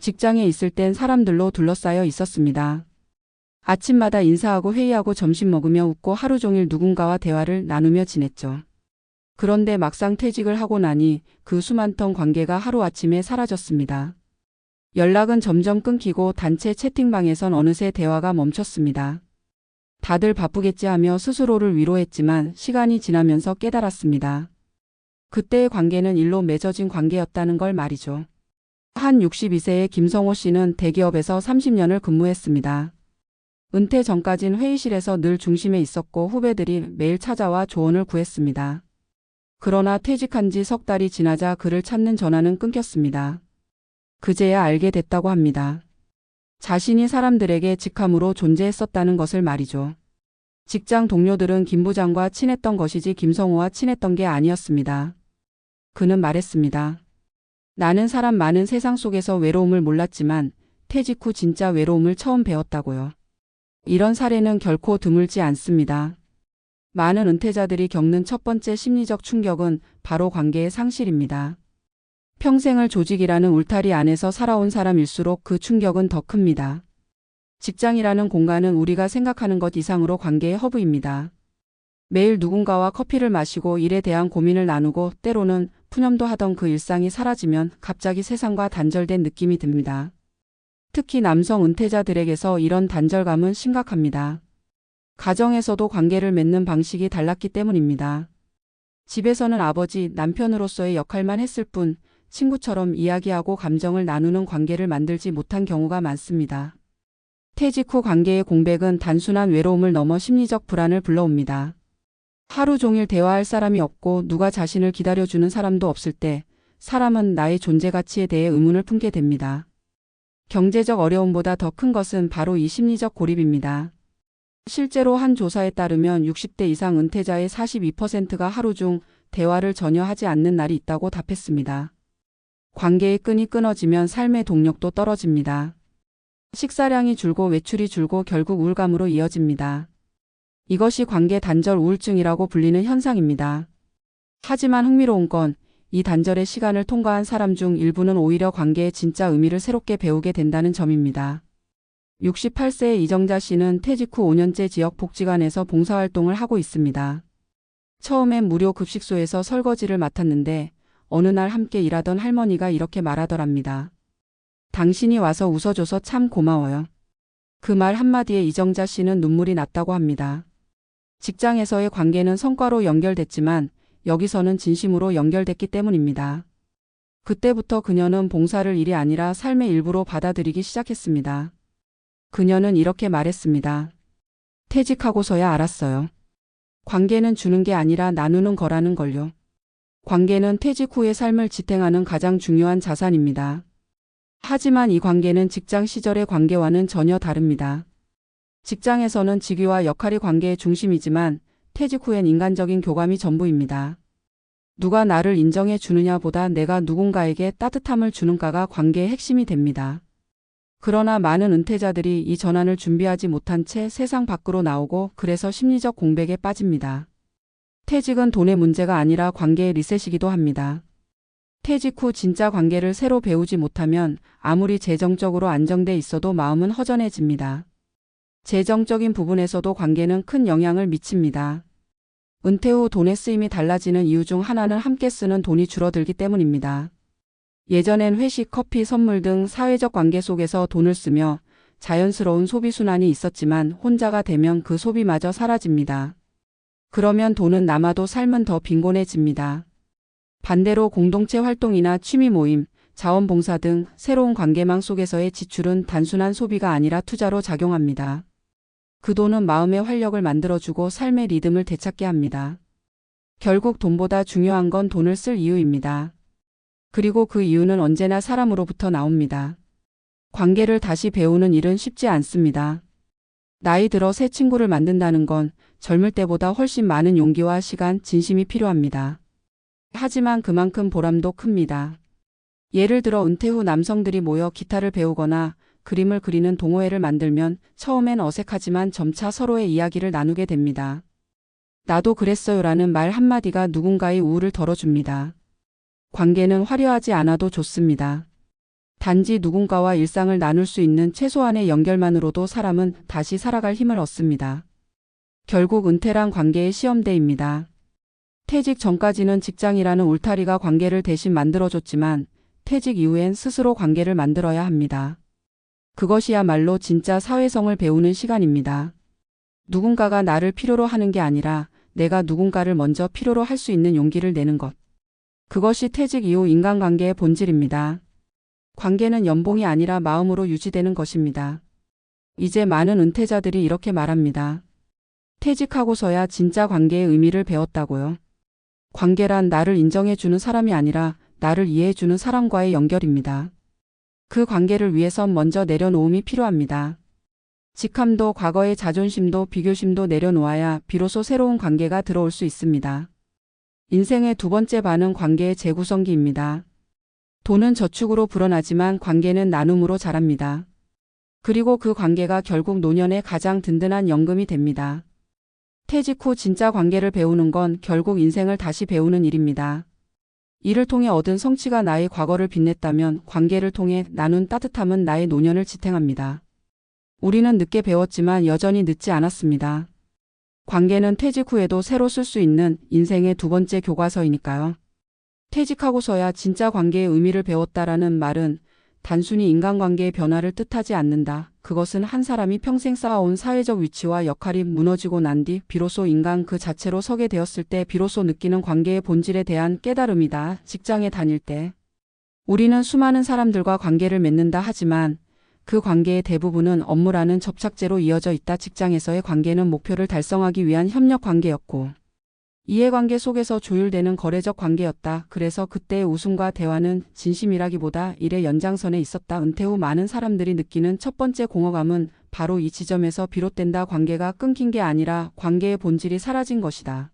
직장에 있을 땐 사람들로 둘러싸여 있었습니다. 아침마다 인사하고 회의하고 점심 먹으며 웃고 하루 종일 누군가와 대화를 나누며 지냈죠. 그런데 막상 퇴직을 하고 나니 그 수많던 관계가 하루아침에 사라졌습니다. 연락은 점점 끊기고 단체 채팅방에선 어느새 대화가 멈췄습니다. 다들 바쁘겠지 하며 스스로를 위로했지만 시간이 지나면서 깨달았습니다. 그때의 관계는 일로 맺어진 관계였다는 걸 말이죠. 한 62세의 김성호 씨는 대기업에서 30년을 근무했습니다. 은퇴 전까진 회의실에서 늘 중심에 있었고 후배들이 매일 찾아와 조언을 구했습니다. 그러나 퇴직한 지 석 달이 지나자 그를 찾는 전화는 끊겼습니다. 그제야 알게 됐다고 합니다. 자신이 사람들에게 직함으로 존재했었다는 것을 말이죠. 직장 동료들은 김 부장과 친했던 것이지 김성호와 친했던 게 아니었습니다. 그는 말했습니다. 나는 사람 많은 세상 속에서 외로움을 몰랐지만 퇴직 후 진짜 외로움을 처음 배웠다고요. 이런 사례는 결코 드물지 않습니다. 많은 은퇴자들이 겪는 첫 번째 심리적 충격은 바로 관계의 상실입니다. 평생을 조직이라는 울타리 안에서 살아온 사람일수록 그 충격은 더 큽니다. 직장이라는 공간은 우리가 생각하는 것 이상으로 관계의 허브입니다. 매일 누군가와 커피를 마시고 일에 대한 고민을 나누고 때로는 푸념도 하던 그 일상이 사라지면 갑자기 세상과 단절된 느낌이 듭니다. 특히 남성 은퇴자들에게서 이런 단절감은 심각합니다. 가정에서도 관계를 맺는 방식이 달랐기 때문입니다. 집에서는 아버지, 남편으로서의 역할만 했을 뿐 친구처럼 이야기하고 감정을 나누는 관계를 만들지 못한 경우가 많습니다. 퇴직 후 관계의 공백은 단순한 외로움을 넘어 심리적 불안을 불러옵니다. 하루 종일 대화할 사람이 없고 누가 자신을 기다려주는 사람도 없을 때 사람은 나의 존재 가치에 대해 의문을 품게 됩니다. 경제적 어려움보다 더 큰 것은 바로 이 심리적 고립입니다. 실제로 한 조사에 따르면 60대 이상 은퇴자의 42%가 하루 중 대화를 전혀 하지 않는 날이 있다고 답했습니다. 관계의 끈이 끊어지면 삶의 동력도 떨어집니다. 식사량이 줄고 외출이 줄고 결국 우울감으로 이어집니다. 이것이 관계 단절 우울증이라고 불리는 현상입니다. 하지만 흥미로운 건 이 단절의 시간을 통과한 사람 중 일부는 오히려 관계의 진짜 의미를 새롭게 배우게 된다는 점입니다. 68세의 이정자 씨는 퇴직 후 5년째 지역 복지관에서 봉사활동을 하고 있습니다. 처음엔 무료 급식소에서 설거지를 맡았는데 어느 날 함께 일하던 할머니가 이렇게 말하더랍니다. 당신이 와서 웃어줘서 참 고마워요. 그 말 한마디에 이정자 씨는 눈물이 났다고 합니다. 직장에서의 관계는 성과로 연결됐지만 여기서는 진심으로 연결됐기 때문입니다. 그때부터 그녀는 봉사를 일이 아니라 삶의 일부로 받아들이기 시작했습니다. 그녀는 이렇게 말했습니다. 퇴직하고서야 알았어요. 관계는 주는 게 아니라 나누는 거라는 걸요. 관계는 퇴직 후의 삶을 지탱하는 가장 중요한 자산입니다. 하지만 이 관계는 직장 시절의 관계와는 전혀 다릅니다. 직장에서는 직위와 역할이 관계의 중심이지만 퇴직 후엔 인간적인 교감이 전부입니다. 누가 나를 인정해 주느냐보다 내가 누군가에게 따뜻함을 주는가가 관계의 핵심이 됩니다. 그러나 많은 은퇴자들이 이 전환을 준비하지 못한 채 세상 밖으로 나오고 그래서 심리적 공백에 빠집니다. 퇴직은 돈의 문제가 아니라 관계의 리셋이기도 합니다. 퇴직 후 진짜 관계를 새로 배우지 못하면 아무리 재정적으로 안정돼 있어도 마음은 허전해집니다. 재정적인 부분에서도 관계는 큰 영향을 미칩니다. 은퇴 후 돈의 쓰임이 달라지는 이유 중 하나는 함께 쓰는 돈이 줄어들기 때문입니다. 예전엔 회식, 커피, 선물 등 사회적 관계 속에서 돈을 쓰며 자연스러운 소비순환이 있었지만 혼자가 되면 그 소비마저 사라집니다. 그러면 돈은 남아도 삶은 더 빈곤해집니다. 반대로 공동체 활동이나 취미 모임, 자원봉사 등 새로운 관계망 속에서의 지출은 단순한 소비가 아니라 투자로 작용합니다. 그 돈은 마음의 활력을 만들어주고 삶의 리듬을 되찾게 합니다. 결국 돈보다 중요한 건 돈을 쓸 이유입니다. 그리고 그 이유는 언제나 사람으로부터 나옵니다. 관계를 다시 배우는 일은 쉽지 않습니다. 나이 들어 새 친구를 만든다는 건 젊을 때보다 훨씬 많은 용기와 시간, 진심이 필요합니다. 하지만 그만큼 보람도 큽니다. 예를 들어 은퇴 후 남성들이 모여 기타를 배우거나 그림을 그리는 동호회를 만들면 처음엔 어색하지만 점차 서로의 이야기를 나누게 됩니다. 나도 그랬어요라는 말 한마디가 누군가의 우울을 덜어줍니다. 관계는 화려하지 않아도 좋습니다. 단지 누군가와 일상을 나눌 수 있는 최소한의 연결만으로도 사람은 다시 살아갈 힘을 얻습니다. 결국 은퇴란 관계의 시험대입니다. 퇴직 전까지는 직장이라는 울타리가 관계를 대신 만들어줬지만 퇴직 이후엔 스스로 관계를 만들어야 합니다. 그것이야말로 진짜 사회성을 배우는 시간입니다. 누군가가 나를 필요로 하는 게 아니라 내가 누군가를 먼저 필요로 할 수 있는 용기를 내는 것. 그것이 퇴직 이후 인간관계의 본질입니다. 관계는 연봉이 아니라 마음으로 유지되는 것입니다. 이제 많은 은퇴자들이 이렇게 말합니다. 퇴직하고서야 진짜 관계의 의미를 배웠다고요. 관계란 나를 인정해주는 사람이 아니라 나를 이해해주는 사람과의 연결입니다. 그 관계를 위해선 먼저 내려놓음이 필요합니다. 직함도 과거의 자존심도 비교심도 내려놓아야 비로소 새로운 관계가 들어올 수 있습니다. 인생의 두 번째 반은 관계의 재구성기입니다. 돈은 저축으로 불어나지만 관계는 나눔으로 자랍니다. 그리고 그 관계가 결국 노년에 가장 든든한 연금이 됩니다. 퇴직 후 진짜 관계를 배우는 건 결국 인생을 다시 배우는 일입니다. 이를 통해 얻은 성취가 나의 과거를 빛냈다면 관계를 통해 나눈 따뜻함은 나의 노년을 지탱합니다. 우리는 늦게 배웠지만 여전히 늦지 않았습니다. 관계는 퇴직 후에도 새로 쓸 수 있는 인생의 두 번째 교과서이니까요. 퇴직하고서야 진짜 관계의 의미를 배웠다라는 말은 단순히 인간관계의 변화를 뜻하지 않는다. 그것은 한 사람이 평생 쌓아온 사회적 위치와 역할이 무너지고 난 뒤 비로소 인간 그 자체로 서게 되었을 때 비로소 느끼는 관계의 본질에 대한 깨달음이다. 직장에 다닐 때 우리는 수많은 사람들과 관계를 맺는다 하지만 그 관계의 대부분은 업무라는 접착제로 이어져 있다. 직장에서의 관계는 목표를 달성하기 위한 협력 관계였고 이해관계 속에서 조율되는 거래적 관계였다. 그래서 그때의 웃음과 대화는 진심이라기보다 일의 연장선에 있었다. 은퇴 후 많은 사람들이 느끼는 첫 번째 공허감은 바로 이 지점에서 비롯된다. 관계가 끊긴 게 아니라 관계의 본질이 사라진 것이다.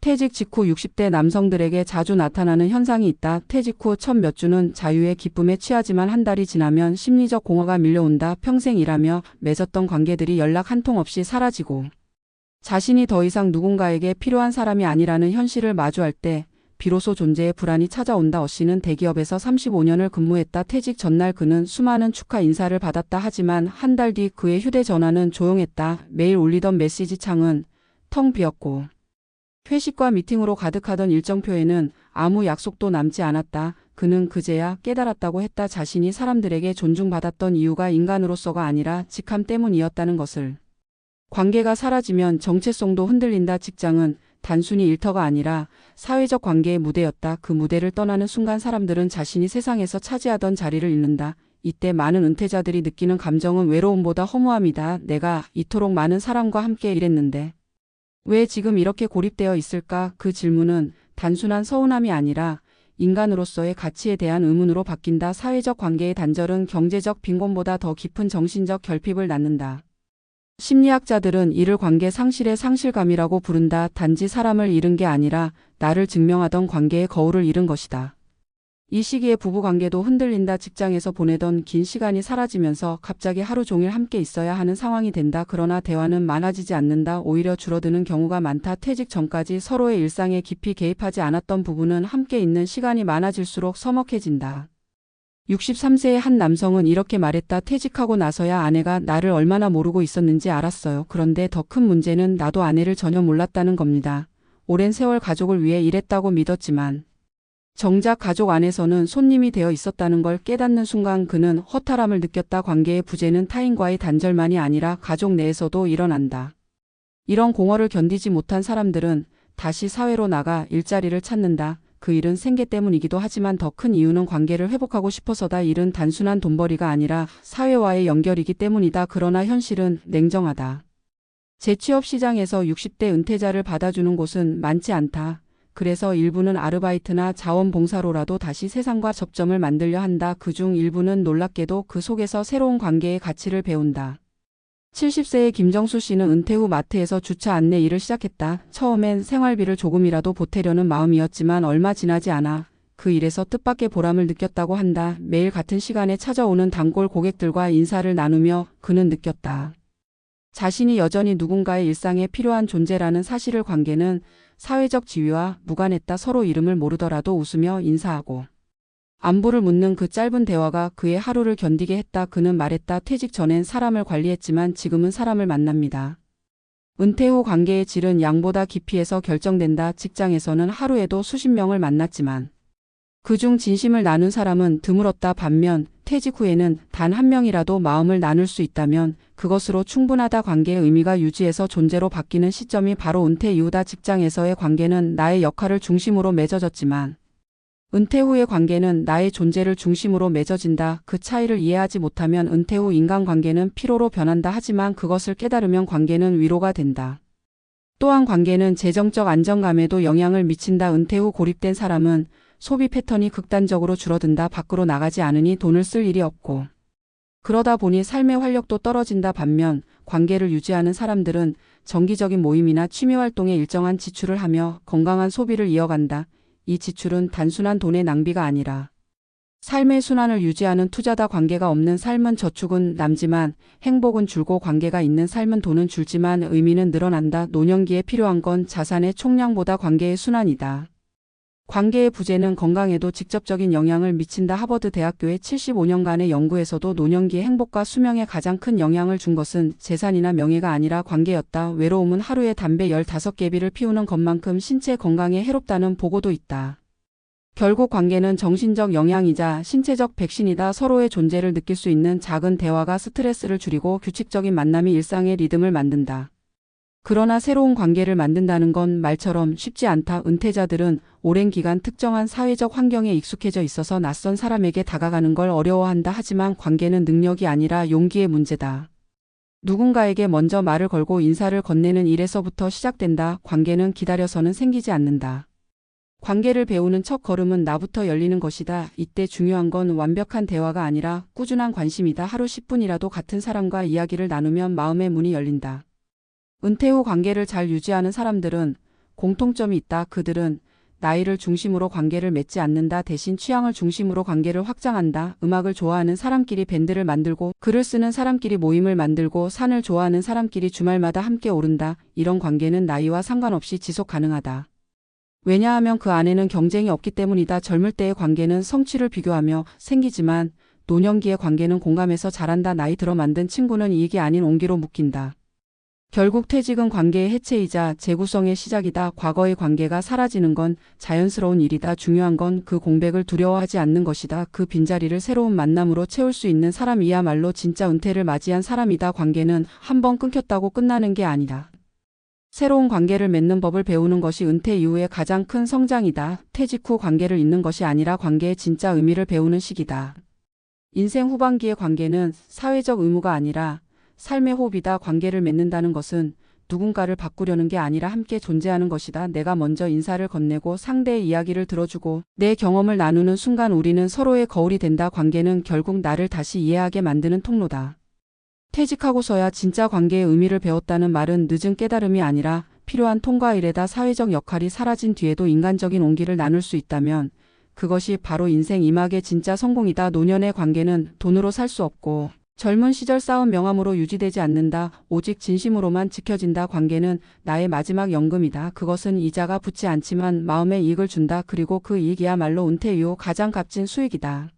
퇴직 직후 60대 남성들에게 자주 나타나는 현상이 있다. 퇴직 후 첫 몇 주는 자유의 기쁨에 취하지만 한 달이 지나면 심리적 공허가 밀려온다. 평생 일하며 맺었던 관계들이 연락 한 통 없이 사라지고 자신이 더 이상 누군가에게 필요한 사람이 아니라는 현실을 마주할 때 비로소 존재의 불안이 찾아온다. 어 씨는 대기업에서 35년을 근무했다. 퇴직 전날 그는 수많은 축하 인사를 받았다. 하지만 한 달 뒤 그의 휴대전화는 조용했다. 매일 울리던 메시지 창은 텅 비었고 회식과 미팅으로 가득하던 일정표에는 아무 약속도 남지 않았다. 그는 그제야 깨달았다고 했다. 자신이 사람들에게 존중받았던 이유가 인간으로서가 아니라 직함 때문이었다는 것을. 관계가 사라지면 정체성도 흔들린다. 직장은 단순히 일터가 아니라 사회적 관계의 무대였다. 그 무대를 떠나는 순간 사람들은 자신이 세상에서 차지하던 자리를 잃는다. 이때 많은 은퇴자들이 느끼는 감정은 외로움보다 허무함이다. 내가 이토록 많은 사람과 함께 일했는데 왜 지금 이렇게 고립되어 있을까? 그 질문은 단순한 서운함이 아니라 인간으로서의 가치에 대한 의문으로 바뀐다. 사회적 관계의 단절은 경제적 빈곤보다 더 깊은 정신적 결핍을 낳는다. 심리학자들은 이를 관계 상실의 상실감이라고 부른다. 단지 사람을 잃은 게 아니라 나를 증명하던 관계의 거울을 잃은 것이다. 이 시기에 부부관계도 흔들린다. 직장에서 보내던 긴 시간이 사라지면서 갑자기 하루 종일 함께 있어야 하는 상황이 된다. 그러나 대화는 많아지지 않는다. 오히려 줄어드는 경우가 많다. 퇴직 전까지 서로의 일상에 깊이 개입하지 않았던 부부는 함께 있는 시간이 많아질수록 서먹해진다. 63세의 한 남성은 이렇게 말했다. 퇴직하고 나서야 아내가 나를 얼마나 모르고 있었는지 알았어요. 그런데 더 큰 문제는 나도 아내를 전혀 몰랐다는 겁니다. 오랜 세월 가족을 위해 일했다고 믿었지만 정작 가족 안에서는 손님이 되어 있었다는 걸 깨닫는 순간 그는 허탈함을 느꼈다. 관계의 부재는 타인과의 단절만이 아니라 가족 내에서도 일어난다. 이런 공허를 견디지 못한 사람들은 다시 사회로 나가 일자리를 찾는다. 그 일은 생계 때문이기도 하지만 더 큰 이유는 관계를 회복하고 싶어서다. 일은 단순한 돈벌이가 아니라 사회와의 연결이기 때문이다. 그러나 현실은 냉정하다. 재취업 시장에서 60대 은퇴자를 받아주는 곳은 많지 않다. 그래서 일부는 아르바이트나 자원봉사로라도 다시 세상과 접점을 만들려 한다. 그중 일부는 놀랍게도 그 속에서 새로운 관계의 가치를 배운다. 70세의 김정수 씨는 은퇴 후 마트에서 주차 안내 일을 시작했다. 처음엔 생활비를 조금이라도 보태려는 마음이었지만 얼마 지나지 않아 그 일에서 뜻밖의 보람을 느꼈다고 한다. 매일 같은 시간에 찾아오는 단골 고객들과 인사를 나누며 그는 느꼈다. 자신이 여전히 누군가의 일상에 필요한 존재라는 사실을. 관계는 사회적 지위와 무관했다. 서로 이름을 모르더라도 웃으며 인사하고 안부를 묻는 그 짧은 대화가 그의 하루를 견디게 했다. 그는 말했다. 퇴직 전엔 사람을 관리했지만 지금은 사람을 만납니다. 은퇴 후 관계의 질은 양보다 깊이에서 결정된다. 직장에서는 하루에도 수십 명을 만났지만 그중 진심을 나눈 사람은 드물었다. 반면 퇴직 후에는 단 한 명이라도 마음을 나눌 수 있다면 그것으로 충분하다. 관계의 의미가 유지에서 존재로 바뀌는 시점이 바로 은퇴 이후다. 직장에서의 관계는 나의 역할을 중심으로 맺어졌지만 은퇴 후의 관계는 나의 존재를 중심으로 맺어진다. 그 차이를 이해하지 못하면 은퇴 후 인간관계는 피로로 변한다. 하지만 그것을 깨달으면 관계는 위로가 된다. 또한 관계는 재정적 안정감에도 영향을 미친다. 은퇴 후 고립된 사람은 소비 패턴이 극단적으로 줄어든다. 밖으로 나가지 않으니 돈을 쓸 일이 없고 그러다 보니 삶의 활력도 떨어진다. 반면 관계를 유지하는 사람들은 정기적인 모임이나 취미활동에 일정한 지출을 하며 건강한 소비를 이어간다. 이 지출은 단순한 돈의 낭비가 아니라 삶의 순환을 유지하는 투자다. 관계가 없는 삶은 저축은 남지만 행복은 줄고 관계가 있는 삶은 돈은 줄지만 의미는 늘어난다. 노년기에 필요한 건 자산의 총량보다 관계의 순환이다. 관계의 부재는 건강에도 직접적인 영향을 미친다. 하버드 대학교의 75년간의 연구에서도 노년기의 행복과 수명에 가장 큰 영향을 준 것은 재산이나 명예가 아니라 관계였다. 외로움은 하루에 담배 15개비를 피우는 것만큼 신체 건강에 해롭다는 보고도 있다. 결국 관계는 정신적 영양이자 신체적 백신이다. 서로의 존재를 느낄 수 있는 작은 대화가 스트레스를 줄이고 규칙적인 만남이 일상의 리듬을 만든다. 그러나 새로운 관계를 만든다는 건 말처럼 쉽지 않다. 은퇴자들은 오랜 기간 특정한 사회적 환경에 익숙해져 있어서 낯선 사람에게 다가가는 걸 어려워한다. 하지만 관계는 능력이 아니라 용기의 문제다. 누군가에게 먼저 말을 걸고 인사를 건네는 일에서부터 시작된다. 관계는 기다려서는 생기지 않는다. 관계를 배우는 첫 걸음은 나부터 열리는 것이다. 이때 중요한 건 완벽한 대화가 아니라 꾸준한 관심이다. 하루 10분이라도 같은 사람과 이야기를 나누면 마음의 문이 열린다. 은퇴 후 관계를 잘 유지하는 사람들은 공통점이 있다. 그들은 나이를 중심으로 관계를 맺지 않는다. 대신 취향을 중심으로 관계를 확장한다. 음악을 좋아하는 사람끼리 밴드를 만들고 글을 쓰는 사람끼리 모임을 만들고 산을 좋아하는 사람끼리 주말마다 함께 오른다. 이런 관계는 나이와 상관없이 지속 가능하다. 왜냐하면 그 안에는 경쟁이 없기 때문이다. 젊을 때의 관계는 성취를 비교하며 생기지만 노년기의 관계는 공감해서 자란다. 나이 들어 만든 친구는 이익이 아닌 온기로 묶인다. 결국 퇴직은 관계의 해체이자 재구성의 시작이다. 과거의 관계가 사라지는 건 자연스러운 일이다. 중요한 건 그 공백을 두려워하지 않는 것이다. 그 빈자리를 새로운 만남으로 채울 수 있는 사람이야말로 진짜 은퇴를 맞이한 사람이다. 관계는 한 번 끊겼다고 끝나는 게 아니다. 새로운 관계를 맺는 법을 배우는 것이 은퇴 이후의 가장 큰 성장이다. 퇴직 후 관계를 잇는 것이 아니라 관계의 진짜 의미를 배우는 시기다. 인생 후반기의 관계는 사회적 의무가 아니라 삶의 호흡이다. 관계를 맺는다는 것은 누군가를 바꾸려는 게 아니라 함께 존재하는 것이다. 내가 먼저 인사를 건네고 상대의 이야기를 들어주고 내 경험을 나누는 순간 우리는 서로의 거울이 된다. 관계는 결국 나를 다시 이해하게 만드는 통로다. 퇴직하고서야 진짜 관계의 의미를 배웠다는 말은 늦은 깨달음이 아니라 필요한 통과이래다. 사회적 역할이 사라진 뒤에도 인간적인 온기를 나눌 수 있다면 그것이 바로 인생 이막의 진짜 성공이다. 노년의 관계는 돈으로 살 수 없고 젊은 시절 쌓은 명함으로 유지되지 않는다. 오직 진심으로만 지켜진다. 관계는 나의 마지막 연금이다. 그것은 이자가 붙지 않지만 마음의 이익을 준다. 그리고 그 이익이야말로 은퇴 이후 가장 값진 수익이다.